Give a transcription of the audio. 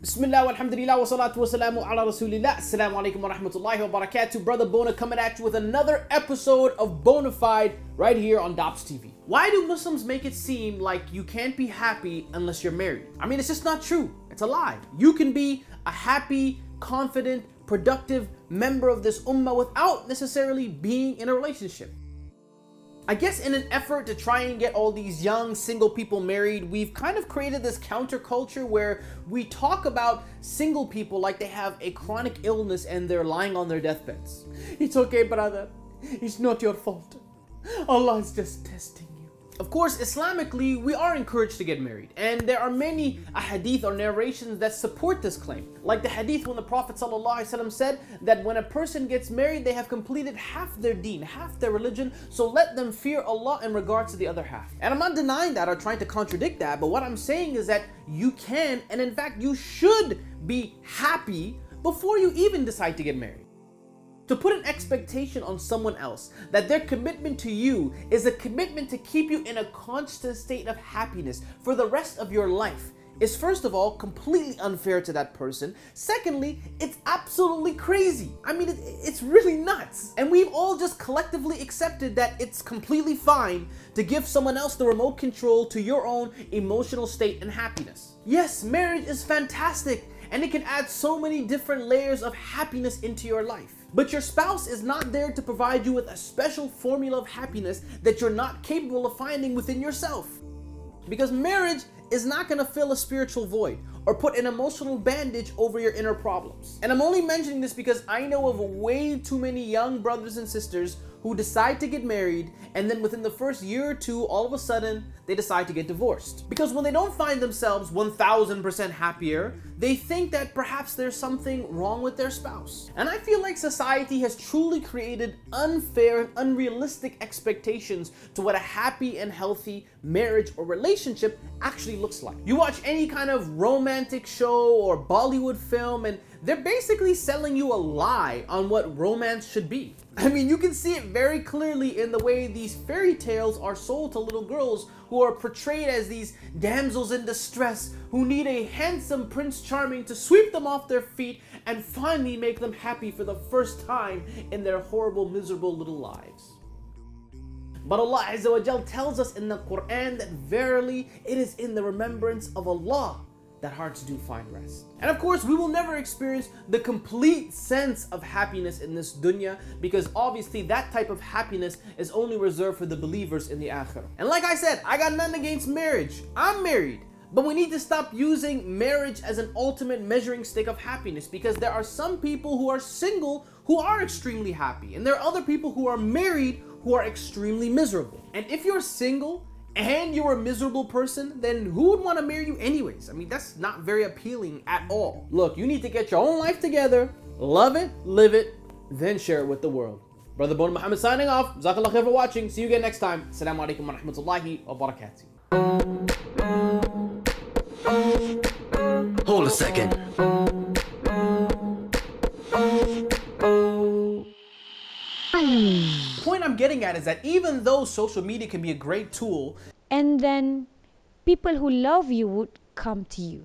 Bismillah, walhamdulillah, wa salatu wa salamu ala rasulillah. Assalamu alaikum wa rahmatullahi wa barakatuh. Brother Boonaa coming at you with another episode of Boonaafide right here on DOPStv. Why do Muslims make it seem like you can't be happy unless you're married? I mean, it's just not true. It's a lie. You can be a happy, confident, productive member of this ummah without necessarily being in a relationship. I guess in an effort to try and get all these young single people married, we've kind of created this counterculture where we talk about single people like they have a chronic illness and they're lying on their deathbeds. It's okay, brother. It's not your fault. Allah is just testing you. Of course, Islamically, we are encouraged to get married, and there are many hadith or narrations that support this claim. Like the hadith when the Prophet ﷺ said that when a person gets married, they have completed half their deen, half their religion, so let them fear Allah in regards to the other half. And I'm not denying that or trying to contradict that, but what I'm saying is that you can, and in fact, you should be happy before you even decide to get married. To put an expectation on someone else that their commitment to you is a commitment to keep you in a constant state of happiness for the rest of your life is, first of all, completely unfair to that person. Secondly, it's absolutely crazy. I mean, it's really nuts. And we've all just collectively accepted that it's completely fine to give someone else the remote control to your own emotional state and happiness. Yes, marriage is fantastic, and it can add so many different layers of happiness into your life. But your spouse is not there to provide you with a special formula of happiness that you're not capable of finding within yourself. Because marriage is not going to fill a spiritual void or put an emotional bandage over your inner problems. And I'm only mentioning this because I know of way too many young brothers and sisters who decide to get married, and then within the first year or two, all of a sudden, they decide to get divorced. Because when they don't find themselves 1000% happier, they think that perhaps there's something wrong with their spouse. And I feel like society has truly created unfair and unrealistic expectations to what a happy and healthy marriage or relationship actually looks like. You watch any kind of romantic show or Bollywood film, and they're basically selling you a lie on what romance should be. I mean, you can see it very clearly in the way these fairy tales are sold to little girls who are portrayed as these damsels in distress who need a handsome Prince Charming to sweep them off their feet and finally make them happy for the first time in their horrible, miserable little lives. But Allah Azza wa Jal tells us in the Quran that verily it is in the remembrance of Allah that hearts do find rest. And of course, we will never experience the complete sense of happiness in this dunya, because obviously that type of happiness is only reserved for the believers in the akhirah. And like I said, I got nothing against marriage. I'm married. But we need to stop using marriage as an ultimate measuring stick of happiness, because there are some people who are single who are extremely happy, and there are other people who are married who are extremely miserable. And if you're single and you're a miserable person, then who would want to marry you anyways? I mean, that's not very appealing at all. Look, you need to get your own life together, love it, live it, then share it with the world. Brother Boonaa Mohammed signing off. Jazakallah khair for watching. See you again next time. Assalamu alaikum wa rahmatullahi wa barakatuh. Hold a second. The point I'm getting at is that even though social media can be a great tool, and then people who love you would come to you.